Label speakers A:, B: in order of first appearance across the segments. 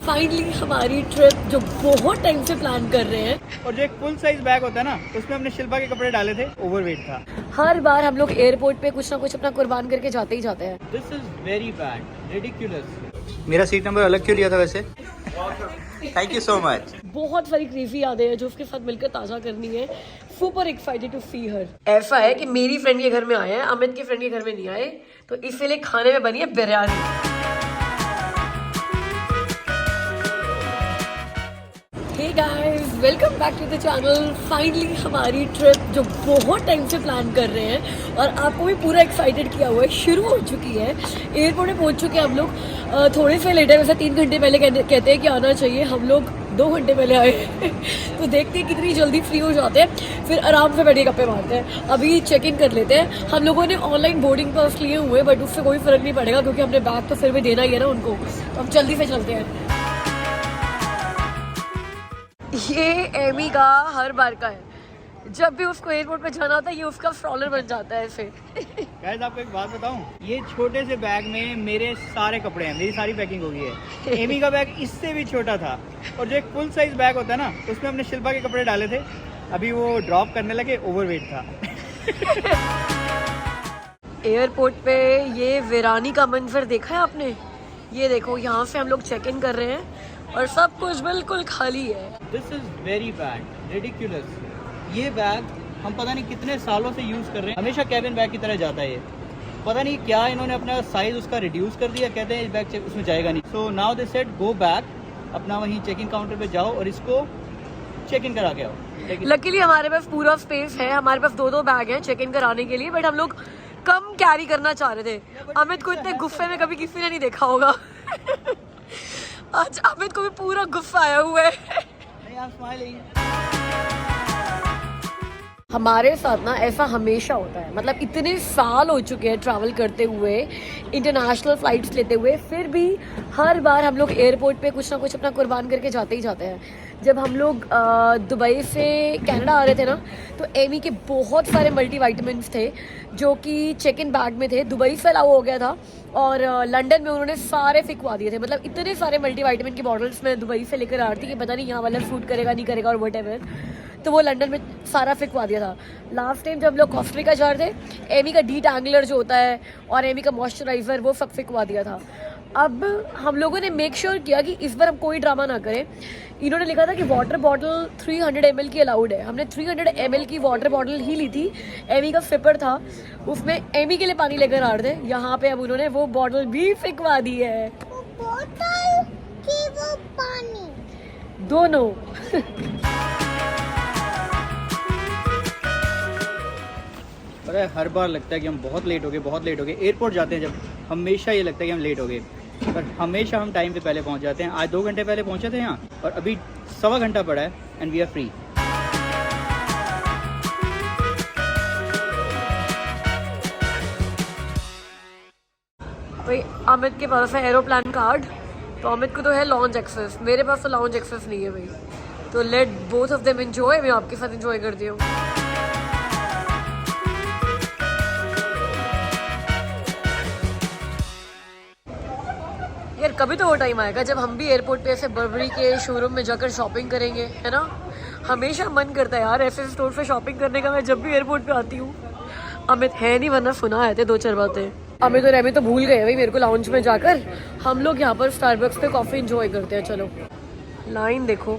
A: Finally हमारी trip जो बहुत टाइम से प्लान कर रहे हैं।
B: और जो एक फुल साइज बैग होता है ना, उसमें हमने शिल्पा के कपड़े डाले थे, ओवरवेट था।
A: हर बार हम लोग एयरपोर्ट पे कुछ ना कुछ अपना कुर्बान करके जाते ही जाते हैं।
B: This is very bad, ridiculous. मेरा सीट नंबर अलग क्यों लिया था वैसे? Thank you so much.
A: बहुत सारी क्रेजी यादें हैं जो उसके साथ मिलकर ताजा करनी है। सुपर एक्साइटेड टू सी हर। ऐसा है कि मेरी फ्रेंड के घर में आए हैं, अमित के फ्रेंड के घर में नहीं आए, तो इसीलिए खाने में बनी है biryani. Hey guys, welcome back to the channel. Finally हमारी ट्रिप जो बहुत टाइम से प्लान कर रहे हैं और आपको भी पूरा एक्साइटेड किया हुआ है, शुरू हो चुकी है। एयरपोर्ट में पहुंच चुके हैं हम लोग। थोड़े से लेट है, वैसे 3 घंटे पहले कहते हैं कि आना चाहिए, हम लोग 2 घंटे पहले आए। तो देखते हैं कितनी जल्दी फ्री हो जाते हैं, फिर आराम से बैठे गप्पे मारते हैं। अभी चेक इन कर लेते हैं। हम लोगों ने ऑनलाइन बोर्डिंग पास लिए हुए, बट उससे कोई फर्क नहीं पड़ेगा क्योंकि हमने बैग तो फिर भी देना ही है ना उनको। तो हम जल्दी से चलते हैं। ये एमी का हर बार का है, जब भी उसको एयरपोर्ट पे जाना होता है ये उसका स्ट्रॉलर बन जाता है ऐसे।
B: गाइस, आपको एक बात बताऊं, ये छोटे से बैग में मेरे सारे कपड़े हैं, मेरी सारी पैकिंग हो गई है। एमी का बैग इससे भी छोटा था। और जो एक फुल साइज बैग होता है ना, उसमें हमने शिल्पा के कपड़े डाले थे। अभी वो ड्रॉप करने लगे, ओवरवेट था।
A: एयरपोर्ट पे ये वीरानी का मंजर देखा है आपने? ये देखो, यहाँ से हम लोग चेक इन कर रहे हैं और सब कुछ बिल्कुल खाली है।
B: This is very bad, ridiculous. ये बैग हम पता नहीं कितने सालों से यूज कर रहे हैं, हमेशा कैबिन बैग की तरह जाता है ये। पता नहीं क्या इन्होंने अपना साइज उसका रिड्यूस कर दिया, कहते हैं इस बैग उसमें जाएगा नहीं। So now they said go back, अपना वहीं चेक इन काउंटर पे जाओ और इसको चेक इन करा के आओ।
A: लकीली हमारे पास पूरा स्पेस है, हमारे पास 2-2 बैग हैं चेक इन कराने के लिए, बट हम लोग कम कैरी करना चाह रहे थे। अमित को इतने गुस्से में कभी किसी ने नहीं देखा होगा। आज अमित को भी पूरा गुस्सा आया हुआ है। हमारे साथ ना ऐसा हमेशा होता है, मतलब इतने साल हो चुके हैं ट्रैवल करते हुए, इंटरनेशनल फ्लाइट्स लेते हुए, फिर भी हर बार हम लोग एयरपोर्ट पे कुछ ना कुछ अपना कुर्बान करके जाते ही जाते हैं। जब हम लोग दुबई से कनाडा आ रहे थे ना, तो एमी के बहुत सारे मल्टीविटामिन्स थे जो कि चेक इन बैग में थे। दुबई से अलाउ हो गया था और लंदन में उन्होंने सारे फिकवा दिए थे। मतलब इतने सारे मल्टीविटामिन की बॉटल्स में दुबई से लेकर आ रही थी कि पता नहीं यहाँ वाला सूट करेगा नहीं करेगा और व्हाटएवर, तो वो लंदन में सारा फिकवा दिया था। लास्ट टाइम जब लोग कोस्टा जा रहे थे, एमी का डी-टैंगलर जो होता है और एमी का मॉइस्चराइजर, वो सब फिकवा दिया था। अब हम लोगों ने मेक श्योर किया कि इस बार हम कोई ड्रामा ना करें। इन्होंने लिखा था कि वाटर बॉटल 300 ml की अलाउड है। हमने 300 ml की वाटर बॉटल ही ली थी। एमी का फिपर था, उसमें एमी के लिए पानी लेकर आ रहे थे। यहाँ पे अब उन्होंने वो बॉटल भी फिकवा दी है।
C: वो बोतल की वो पानी
A: दोनों।
B: अरे हर बार लगता है कि हम बहुत लेट हो गए। एयरपोर्ट जाते हैं जब, हमेशा ये लगता है कि हम लेट हो गए, पर हमेशा हम टाइम पे पहले पहुंच जाते हैं। आज 2 घंटे पहले पहुंचे थे यहाँ और अभी 1.25 घंटा पड़ा है एंड वी आर फ्री।
A: भाई अमित के पास है एरोप्लेन कार्ड, तो अमित को तो है लॉन्च एक्सेस, मेरे पास तो लॉन्च एक्सेस नहीं है भाई। तो let both of them enjoy, मैं आपके साथ एंजॉय करती हूँ। यार कभी तो वो टाइम आएगा जब हम भी एयरपोर्ट पे ऐसे बर्बरी के शोरूम में जाकर शॉपिंग करेंगे, है ना? हमेशा मन करता है यार ऐसे स्टोर पे शॉपिंग करने का, मैं जब भी एयरपोर्ट पे आती हूँ। अमित है नहीं, वरना सुना है 2-4 बातें। अमित और रेमी तो भूल गए भाई मेरे को लाउंज में जाकर। हम लोग यहाँ पर स्टारबक्स पे कॉफी एंजॉय करते हैं। चलो, लाइन देखो,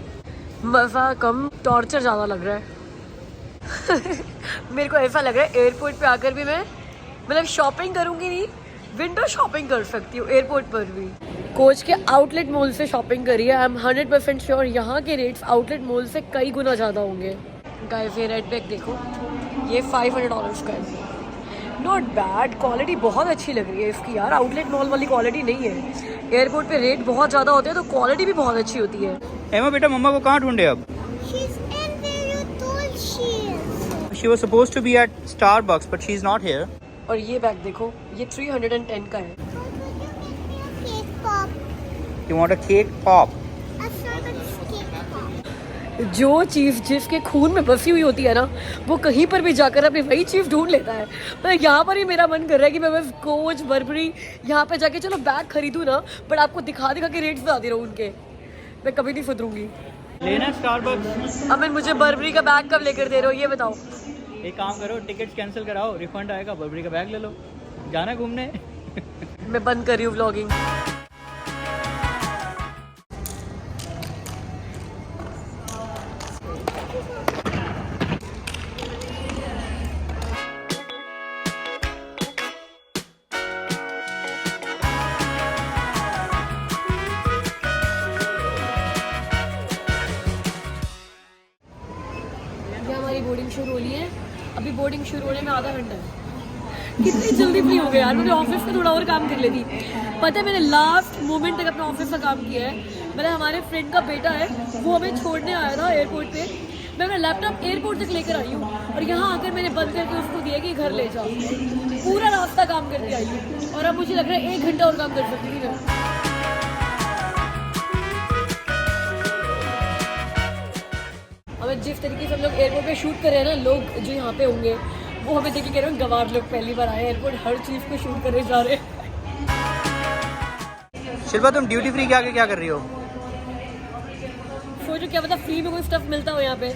A: मज़ा कम टॉर्चर ज़्यादा लग रहा है। मेरे को ऐसा लग रहा है एयरपोर्ट पे आकर भी मैं मतलब शॉपिंग करूँगी नहीं, विंडो शॉपिंग कर सकती हूँ एयरपोर्ट पर भी। कोच के आउटलेट मॉल से शॉपिंग करी है। आई एम 100% श्योर यहाँ के रेट्स आउटलेट मॉल से कई गुना ज़्यादा होंगे। गाइस, ये रेड बैग देखो, ये $500 का है। नॉट बैड, क्वालिटी बहुत अच्छी लग रही है इसकी यार। आउटलेट मॉल वाली क्वालिटी नहीं है। एयरपोर्ट पे रेट बहुत ज़्यादा होते हैं तो क्वालिटी भी बहुत अच्छी होती है।
B: एमा बेटा, मम्मा को कहाँ ढूंढे अब?
C: She's in where you told she is.
B: She was supposed to be at Starbucks, but she's not here.
A: और ये बैग देखो, ये 310 का है।
C: Cake pop.
B: You want a cake pop?
C: A Starbucks cake pop.
A: जो चीज़ जिसके खून में बसी हुई होती है ना, वो कहीं पर भी जाकर अपनी वही चीज़ ढूंढ लेता है। मैं यहाँ पर ही मेरा मन कर रहा है कि मैं बस कोच बर्बरी यहाँ पे जाके चलो बैग खरीदूँ ना, बट आपको दिखा के रेट्स बता दे रहा हूँ उनके। मैं कभी नहीं सुधरूंगी।
B: लेना स्टारबक्स।
A: अमिन मुझे बर्बरी का बैग कब लेकर दे रहे हो ये बताओ।
B: एक काम करो, टिकट्स कैंसिल कराओ, रिफंड आएगा, बर्बरी का बैग ले लो, जाना घूमने।
A: मैं बंद कर रही हूँ व्लॉगिंग। हमारी बोर्डिंग शुरू हो रही है, अभी बोर्डिंग शुरू होने में आधा घंटा है। कितनी जल्दी फ्री हो गया यार, मुझे ऑफिस में थोड़ा और काम कर लेती। पता है मैंने लास्ट मोमेंट तक अपना ऑफिस का काम किया है। मैंने हमारे फ्रेंड का बेटा है, वो हमें छोड़ने आया था एयरपोर्ट पे। मैं अपना लैपटॉप एयरपोर्ट तक लेकर आई हूँ और यहाँ आकर मैंने बंद करके उसको दिया कि घर ले जाओ। पूरा रास्ता काम करके आई हूँ और अब मुझे लग रहा है 1 घंटा और काम कर सकती थी मैं। हमें जिस तरीके से हम लोग एयरपोर्ट पे शूट कर रहे हैं ना, लोग जो यहाँ पे होंगे वो हमें देख के कह रहे हैं गवार लोग पहली बार आए एयरपोर्ट, हर चीज़ को शूट करने जा रहे हैं।
B: शिल्पा तुम ड्यूटी फ्री के आगे क्या कर रही हो?
A: सोचो क्या पता फ्री में कोई स्टफ मिलता हो यहाँ पे।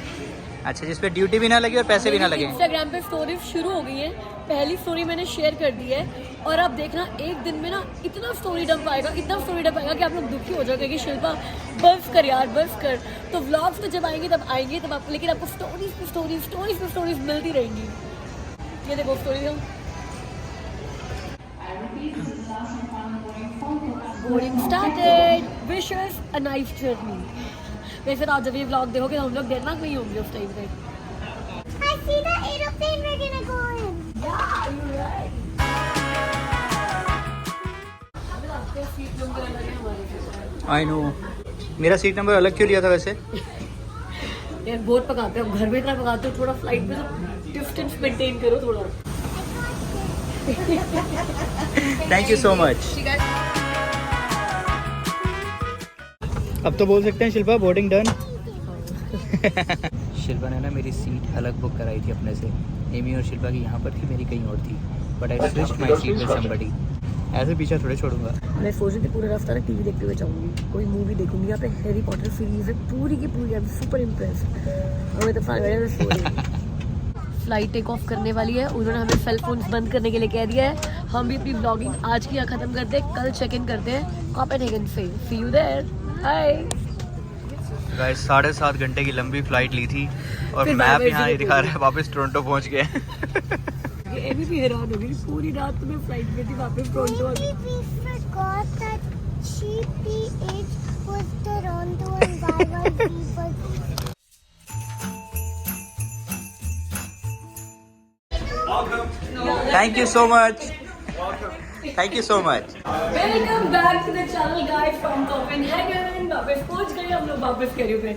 B: अच्छा, जिस पे ड्यूटी भी ना लगे और पैसे भी ना लगे।
A: इंस्टाग्राम पे स्टोरीज शुरू हो गई है, पहली स्टोरी मैंने शेयर कर दी है और अब देखना एक दिन में ना इतना स्टोरी डंप आएगा, इतना स्टोरी डंप आएगा कि आप लोग दुखी हो जाओगे कि शिल्पा बस कर यार बस कर। तो व्लॉग्स तो जब आएंगे तब आएंगे तब आपको, लेकिन आपको स्टोरीज पे स्टोरीज मिलती रहेंगी। ये देखो story boarding started, wish us a nice journey. वैसे आज जब ये व्लॉग देखोगे हम लोग डेनमार्क में ही होंगे उस टाइम पे।
C: I see the aeroplane we're gonna go in.
A: Yeah, you're right. आपका सीट नंबर अलग है हमारे से।
B: आई नो, मेरा सीट नंबर अलग क्यों लिया था वैसे?
A: यार बहुत पकाते हो, घर में इतना पकाते हो, थोड़ा फ्लाइट में तो डिस्टेंस मेंटेन करो थोड़ा।
B: Thank you so much. अब तो बोल सकते हैं शिल्पा बोर्डिंग डन। शिल्पा ने ना मेरी सीट अलग बुक कराई थी अपने से। एमी और शिल्पा की यहाँ पर थी, मेरी कहीं और थी, but I switched my seat with somebody. ऐसे पीछा थोड़े छोड़ूंगा।
A: मैं सोच रही थी पूरा रास्ता ना टीवी देखते हुए जाऊंगी, कोई मूवी देखूंगी। यहाँ पे हैरी पॉटर सीरीज है पूरी की पूरी, आई एम सुपर इम्प्रेस्ड। हमें तो फ्लाइट टेक ऑफ करने वाली है, उन्होंने हमें सेल फोन्स बंद करने के लिए कह दिया है। हम भी अपनी ब्लॉगिंग आज की यहाँ खत्म करते हैं, कल चेक इन करते हैं कोपेनहेगन से। सी यू देयर, हाय
B: गाइस। 7.5 घंटे की लंबी फ्लाइट ली थी और
A: फिर
B: मैप
A: वापस
B: यहाँ नहीं दिखा रहा है, वापस टोरंटो पहुँच गए।
A: ये भी हैरान हो गई, पूरी रात में फ्लाइट में थी वापस Toronto.
C: We forgot that GPH was Toronto and why were people...
B: thank you so much. Thank you so much.
A: Welcome back to the channel guys from Copenhagen. वापस पहुंच गए हम लोग, वापस करियो पे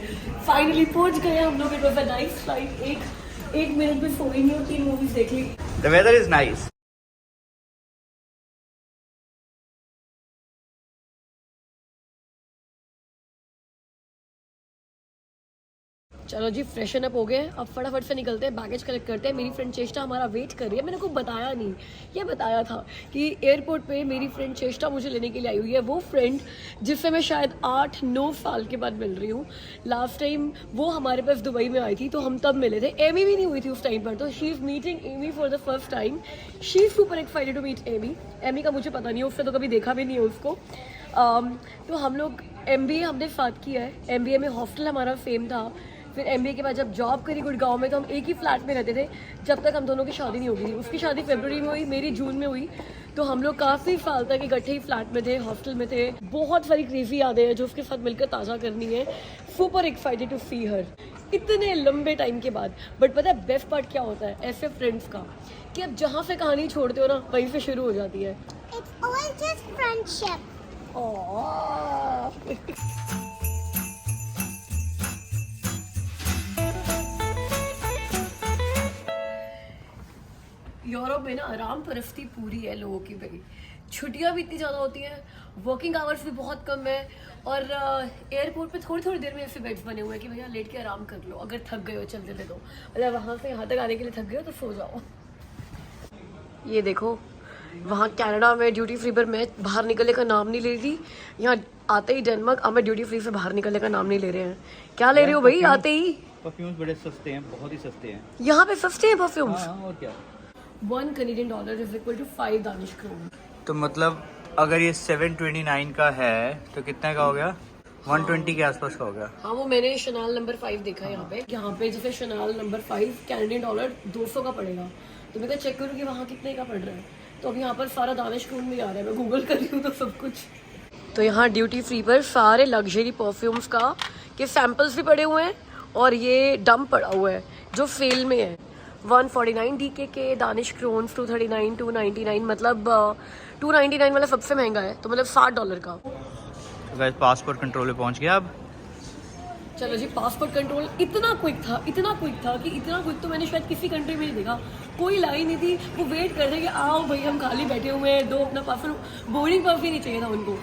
A: फाइनली पहुंच गए हम लोग। It was a nice flight. एक मिनट में सोई नहीं और 3 मूवीज देख ली।
B: The weather is nice.
A: चलो जी फ्रेशन अप हो गए, अब फटाफट से निकलते हैं, बैगेज कलेक्ट करते हैं। मेरी फ्रेंड चेष्टा हमारा वेट कर रही है। मैंने को बताया नहीं, ये बताया था कि एयरपोर्ट पे मेरी फ्रेंड चेष्टा मुझे लेने के लिए आई हुई है। वो फ्रेंड जिससे मैं शायद 8-9 साल के बाद मिल रही हूँ। लास्ट टाइम वो हमारे पास दुबई में आई थी तो हम तब मिले थे। एमी भी नहीं हुई थी उस टाइम पर, तो she is meeting Amy for the first time. She is super excited to meet Amy. Amy का मुझे पता नहीं है, उससे तो कभी देखा भी नहीं है उसको। तो हम लोग MBA हमने साथ किया है। MBA में हॉस्टल हमारा सेम था। फिर MBA के बाद जब जॉब करी गुड़गांव में, तो हम एक ही फ्लैट में रहते थे जब तक हम दोनों की शादी नहीं हो गई थी। उसकी शादी फरवरी में हुई, मेरी जून में हुई। तो हम लोग काफ़ी साल तक इकट्ठे ही फ्लैट में थे, हॉस्टल में थे। बहुत सारी क्रेजी यादें हैं जो उसके साथ मिलकर ताज़ा करनी है। सुपर एक्साइटेड टू सी हर इतने लंबे टाइम के बाद। बट पता है बेस्ट पार्ट क्या होता है ऐसे फ्रेंड्स का, कि अब जहाँ से कहानी छोड़ते हो ना वहीं से शुरू हो जाती है।
C: It's all just friendship. Europe में ना आराम परस्ती पूरी है लोगों की भाई। छुट्टियां भी इतनी ज़्यादा होती हैं, वर्किंग आवर्स भी बहुत कम है और एयरपोर्ट पे थोड़ी थोड़ी देर में ऐसे बेड्स बने हुए हैं कि भैया लेट के आराम कर लो, अगर थक गए हो चलते थे तो। मतलब वहाँ से यहाँ तक आने के लिए थक गए हो तो सो जाओ। ये देखो
A: वहाँ कनाडा में ड्यूटी फ्री पर मैं बाहर निकलने का नाम नहीं ले रही थी, यहाँ आते ही डेनमार्क अब मैं ड्यूटी फ्री से बाहर निकलने का नाम नहीं ले रहे हैं। क्या ले रहे हो भाई आते ही?
B: परफ्यूम्स बड़े सस्ते हैं, बहुत ही सस्ते हैं।
A: यहाँ पे सस्ते हैं परफ्यूम्स।
B: हाँ और क्या।
C: $1 Canadian is equal to 5 Danish krone.
B: तो मतलब अगर ये 729 का है तो कितने का हो गया? 120 के आसपास का हो गया।
C: हाँ वो मैंने शनाल नंबर 5 देखा है यहाँ पे जैसे शनाल नंबर 5 कैनेडियन डॉलर 200 का पड़ेगा, तो मैं चेक करूँ कि वहाँ कितने का पड़ रहा है। तो अब यहाँ पर सारा दानिश क्रोन में आ रहा है, मैं गूगल कर रही हूँ तो सब कुछ।
A: तो यहाँ ड्यूटी फ्री पर सारे लग्जरी परफ्यूम्स का के सैम्पल्स भी पड़े हुए हैं और ये डंप पड़ा हुआ है जो सेल में है। 149 DK के दानिश क्रोन्स, 239, 299, मतलब 299 वाला सबसे महंगा है, तो मतलब $60 का।
B: तो गाइस पासपोर्ट कंट्रोल पे पहुंच गया अब।
C: चलो जी, पासपोर्ट कंट्रोल इतना क्विक था कि इतना क्विक तो मैंने शायद किसी कंट्री में नहीं देखा। कोई लाइन नहीं थी, वो वेट कर रहे कि आओ भाई हम खाली बैठे हुए हैं, दो अपना पासपोर्ट। बोर्डिंग पास भी नहीं चाहिए था उनको,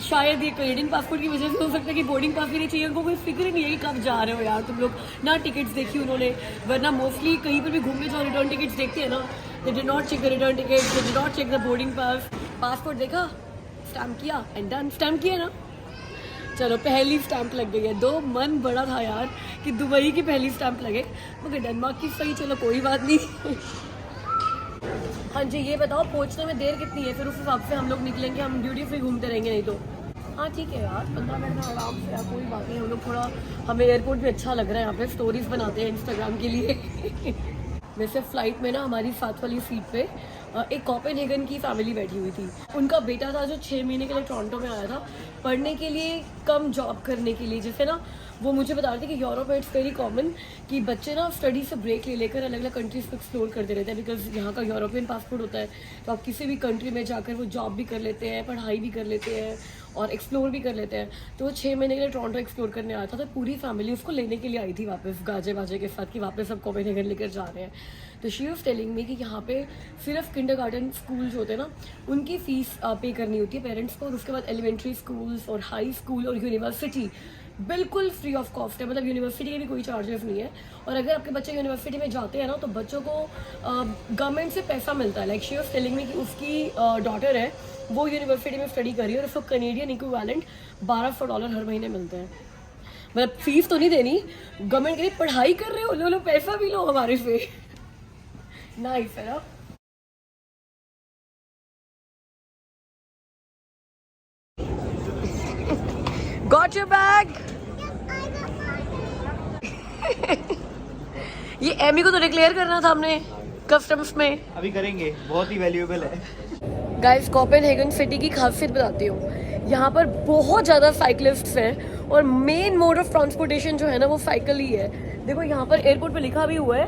C: शायद ये कैनेडियन पासपोर्ट की वजह से हो सकता है कि बोर्डिंग पास भी नहीं चाहिए उनको। कोई फिक्र नहीं है कि कब जा रहे हो यार तुम लोग, ना टिकट्स देखी उन्होंने, वरना मोस्टली कहीं पर भी घूमने जाओ रिटर्न टिकट्स देखते हैं ना। They did not check the return ticket, they did not check the boarding pass. Passport देखा, स्टैम्प किया एंड डन। स्टैम्प किया ना, चलो पहली स्टैंप लग गई है। दो मन बड़ा था यार कि दुबई की पहली स्टैंप लगे, मगर डेनमार्क की सही। चलो कोई बात नहीं। हाँ जी, ये बताओ पहुंचने में देर कितनी है, फिर उस हिसाब से हम लोग निकलेंगे। हम ड्यूटी फ्री घूमते रहेंगे नहीं तो। हाँ ठीक है यार, 15 मिनट में आराम से यार, कोई बात नहीं। हम लोग थोड़ा, हमें एयरपोर्ट भी अच्छा लग रहा है, यहाँ पे स्टोरीज बनाते हैं इंस्टाग्राम के लिए। वैसे फ्लाइट में ना हमारी साथ वाली सीट पे एक कोपेनहेगन की फैमिली बैठी हुई थी। उनका बेटा था जो 6 महीने के लिए टोरंटो में आया था पढ़ने के लिए, कम जॉब करने के लिए। जैसे ना वो मुझे बता रहे थे कि यूरोप में इट्स वेरी कॉमन कि बच्चे ना स्टडी से ब्रेक ले लेकर अलग अलग कंट्रीज को एक्सप्लोर करते रहते हैं, बिकॉज यहाँ का यूरोपियन पासपोर्ट होता है। तो आप किसी भी कंट्री में जाकर वो जॉब भी कर लेते हैं, पढ़ाई भी कर लेते हैं और एक्सप्लोर भी कर लेते हैं। तो वो 6 महीने के लिए टोरंटो एक्सप्लोर करने आया था, तो पूरी फैमिली उसको लेने के लिए आई थी वापस, गाजे बाजे के साथ कि वापस सब कोपेनहेगन लेकर जा रहे हैं। तो शी वाज टेलिंग मी कि यहाँ पे सिर्फ किंडरगार्टन स्कूल जो होते हैं ना, उनकी फीस पे करनी होती है पेरेंट्स को, और उसके बाद एलिमेंट्री स्कूल्स और हाई स्कूल और यूनिवर्सिटी बिल्कुल फ्री ऑफ कॉस्ट है। मतलब यूनिवर्सिटी के भी कोई चार्जेस नहीं है। और अगर आपके बच्चे यूनिवर्सिटी में जाते हैं ना, तो बच्चों को गवर्नमेंट से पैसा मिलता है। Like she was telling me कि उसकी डॉटर है, वो यूनिवर्सिटी में स्टडी कर रही है और उसको कैनेडियन इक्विवेलेंट $1200 हर महीने मिलते हैं। मतलब फीस तो नहीं देनी, गवर्नमेंट के लिए पढ़ाई कर रहे हो, लो पैसा भी लो हमारे से। नाइस है ना।
A: Got your bag? ये एमी को तो डिक्लेयर करना था हमने कस्टम्स में।
B: अभी करेंगे, बहुत ही वैल्यूएबल है।
A: गाइस, कोपेनहेगन सिटी की खासियत बताती हूँ। यहाँ पर बहुत ज़्यादा साइकिलिस्ट्स हैं और मेन मोड ऑफ ट्रांसपोर्टेशन जो है ना वो साइकिल ही है। देखो यहाँ पर एयरपोर्ट पे लिखा भी हुआ है,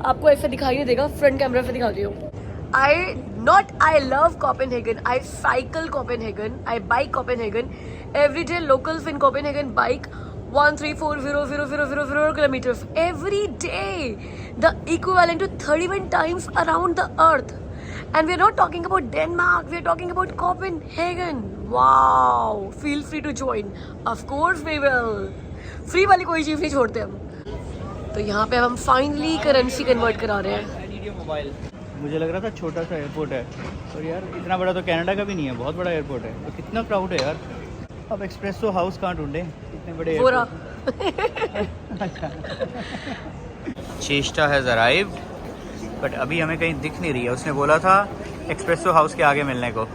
A: आपको ऐसे दिखाई नहीं देगा, फ्रंट कैमरा से दिखाती हूँ। I love Copenhagen. I cycle Copenhagen. I bike Copenhagen. Every day locals in Copenhagen bike 134,000 kilometers every day. The equivalent to 31 times around the earth. And we're not talking about Denmark. We're talking about Copenhagen. Wow. Feel free to join. Of course we will. Free वाली कोई चीज़ नहीं छोड़ते हम। तो यहाँ पे हम finally currency convert करा रहे हैं।
B: मोबाइल, मुझे लग रहा था छोटा सा एयरपोर्ट है, और यार इतना बड़ा तो कनाडा का भी नहीं है, बहुत बड़ा एयरपोर्ट है। तो कितना क्राउड है यार। अब एक्सप्रेसो हाउस कहाँ ढूंढे इतने बड़े चेष्टा हैज अराइव्ड, बट अभी हमें कहीं दिख नहीं रही है। उसने बोला था एक्सप्रेसो हाउस के आगे मिलने को,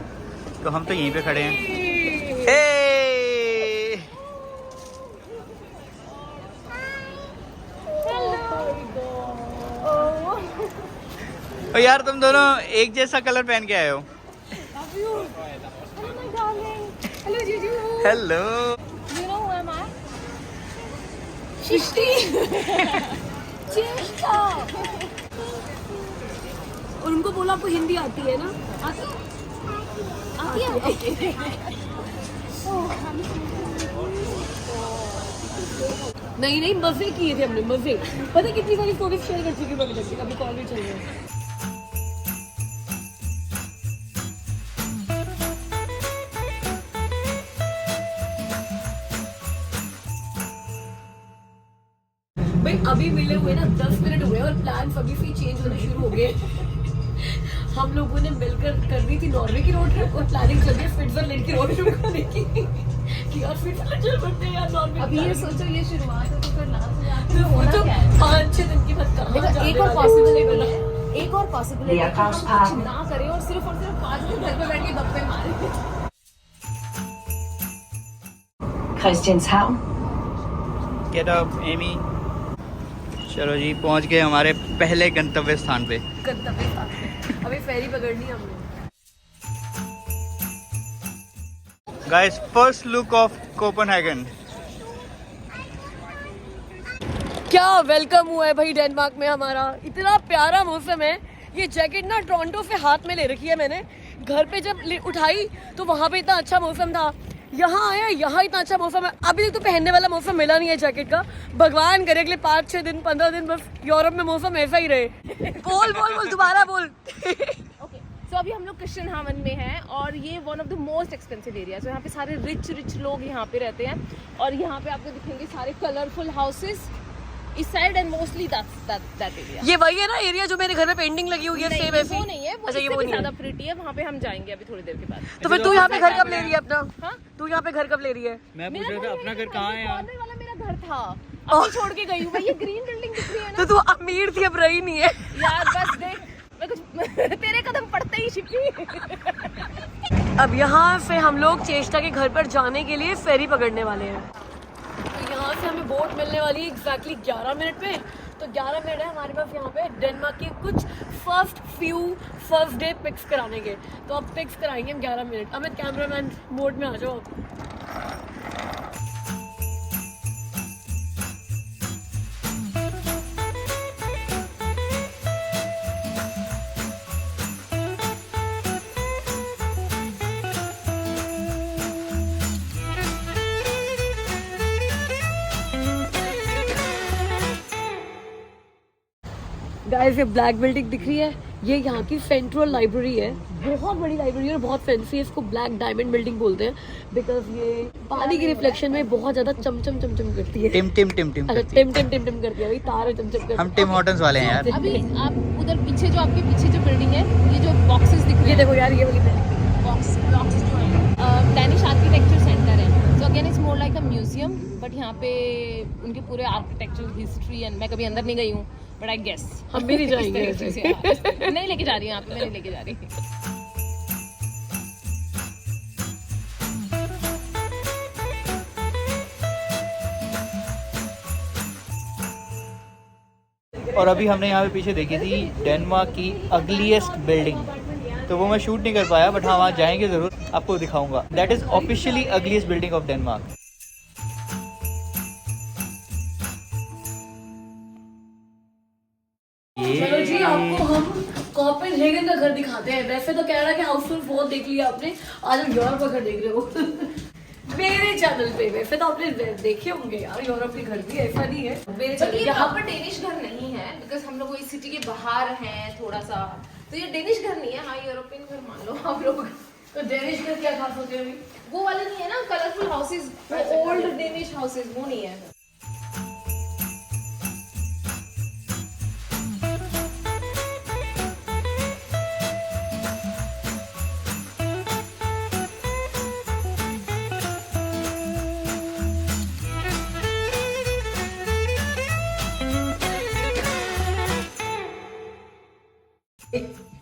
B: तो हम तो यहीं पे खड़े हैं। यार तुम दोनों एक जैसा कलर पहन के आए हो।
C: Hello Juju.
B: Hello.
C: You know who am I? Shishti. चेष्टा। और उनको बोला आपको हिंदी आती है ना? आती है? नहीं मजे किए थे हमने, मजे। पता कितनी सारी स्टोरीज शेयर कर चुकी हूँ मैं, अभी कॉल भी चल रहा है। भाई अभी मिले हुए ना 10 मिनट हुए और प्लान अभी से चेंज होने शुरू हो गए। हम लोगों ने मिलकर करनी थी नॉर्वे की रोड ट्रिप और प्लानिंग चल रही है स्विट्जरलैंड की रोड ट्रिप करने की कि यार स्विट्जरलैंड चल पड़ते हैं यार नॉर्वे।
D: अभी ये सोचो ये शुरुआत है तो फिर लास्ट में आके
C: तो
D: होना क्या है?
C: 5-6 दिन की बात कहाँ
D: देखो,
C: जाने
D: एक और
C: वाले
D: पॉसिबिलिटी
C: हैं।
D: है, एक और पॉसिबिलिटी है कि हम कुछ ना करें और सिर्फ 5 दिन घर पे बैठ के गप्पे मारें।
E: Christianshavn.
B: Get up Amy. चलो जी, पहुंच गए हमारे पहले गंतव्य स्थान पे।
C: गंतव्य स्थान पे। अभी फेरी पकड़नी है हमने।
B: Guys, first look of Copenhagen.
C: क्या वेलकम हुआ है भाई डेनमार्क में हमारा। इतना प्यारा मौसम है। ये जैकेट ना टोरंटो से हाथ में ले रखी है मैंने। घर पे जब उठाई तो वहाँ पे इतना अच्छा मौसम था, यहाँ आया यहाँ इतना अच्छा मौसम है। अभी तक तो पहनने वाला मौसम मिला नहीं है जैकेट का। भगवान करे अगले 5-6 दिन 15 दिन बस यूरोप में मौसम ऐसा ही रहे। बोल बोल बोल दोबारा बोल।
D: ओके, सो अभी हम लोग क्रिश्चियनहावन में हैं और ये one of the most expensive area. तो यहाँ पे सारे रिच लोग यहाँ पे रहते हैं और यहाँ पे आपको दिखेंगे सारे कलरफुल हाउसेस इस side and mostly that area.
C: ये वही है ना एरिया जो मेरे घर में पेंटिंग लगी हुई है
D: नहीं,
C: सेम
D: ये
C: ऐसी?
D: वो नहीं है, वो
C: अच्छा, ये
D: इससे
C: वो
D: भी
C: नहीं है।
D: ज्यादा प्रिटी है। वहाँ पे हम जाएंगे अभी थोड़ी देर के बाद।
C: तो फिर तू यहाँ पे घर कब ले रही है अपना?
D: हाँ?
C: तू यहाँ पे घर कब ले रही है?
B: मैं पूछ
D: मेरा
B: रहा था
D: घर
B: अपना
D: यही
B: घर
D: था,
B: कहाँ है
D: ये
B: यार?
D: कॉर्नर वाला मेरा घर था, अभी छोड़ के गई हूँ मैं। ये ग्रीन बिल्डिंग दिख रही है
C: तो
D: ना
C: तू अमीर थी अब रही नहीं है।
D: यार, बस देख मैं कुछ तेरे कदम पड़ते ही शिप्पी।
C: अब यहाँ से हम लोग चेष्टा के घर पर जाने के लिए फेरी पकड़ने वाले हैं। तो यहाँ से हमें बोट मिलने वाली है एग्जैक्टली 11 मिनट में। तो 11 मिनट है हमारे पास यहाँ पे डेनमार्क के कुछ फर्स्ट डे पिक्स कराने के। तो अब पिक्स कराएंगे हम 11 मिनट। अमित कैमरामैन मोड में आ जाओ। गाइस, ये ब्लैक बिल्डिंग दिख रही है, ये यहाँ की सेंट्रल लाइब्रेरी है। बहुत बड़ी लाइब्रेरी है और बहुत फैंसी है। इसको ब्लैक डायमंड बिल्डिंग बोलते हैं बिकॉज ये पानी की रिफ्लेक्शन में बहुत ज्यादा चमचम करती है।
B: टिम टिम टिम टिम
C: अच्छा,
B: करती है।
C: टिम करती है भाई, तारे चमचम करती है।
B: हम टिम हॉर्टन्स वाले हैं यार।
D: अभी आप उधर पीछे जो आपके पीछे जो बिल्डिंग है, ये जो बॉक्सेस दिख रहे
C: ये
D: हैं,
C: देखो यार, ये वाली बिल्डिंग।
D: ब्लॉक्स जो हैं, डैनिश आर्किटेक्चर सेंटर है। So again it's more like a museum, but यहाँ पे उनके पूरे आर्किटेक्चरल हिस्ट्री एंड मैं कभी अंदर नहीं गई हूँ, बट आई गेस
C: हम भी नहीं जाएंगे ऐसे।
D: नहीं लेके जा रही हूँ आपको, मैं नहीं लेके जा रही।
B: और अभी हमने यहाँ पे पीछे देखी थी डेनमार्क की अगलीस्ट बिल्डिंग, तो वो मैं शूट नहीं कर पाया, बट हाँ वहाँ जाएंगे ज़रूर, आपको दिखाऊंगा। That is officially ugliest building of Denmark.
C: चलो जी, आपको हम कोपेनहेगन का घर दिखाते हैं। वैसे तो कह रहा है कि हाउसफुल 4 देख लिया आपने, आज हम यूरोप का घर देख रहे हो। मेरे चैनल पे। वैसे तो आपने देखे होंगे यार, यूरोप के घर भी ऐसा नहीं है मेरे चैनल।
D: ये
C: यहाँ
D: प्रॉपर डेनिश घर नहीं है बिकॉज हम लोग इस सिटी के बाहर हैं थोड़ा सा, तो ये डेनिश घर नहीं है। हाँ, यूरोपियन घर मान लो आप लोग।
C: तो डेनिश घर क्या खास होते हैं?
D: वो वाले नहीं है ना colourful houses, old Danish houses, वो नहीं है।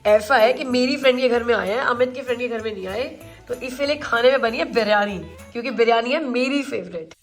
C: ऐसा है कि मेरी फ्रेंड के घर में आए हैं, अमित के फ्रेंड के घर में नहीं आए, तो इसीलिए खाने में बनी है बिरयानी, क्योंकि बिरयानी है मेरी फेवरेट।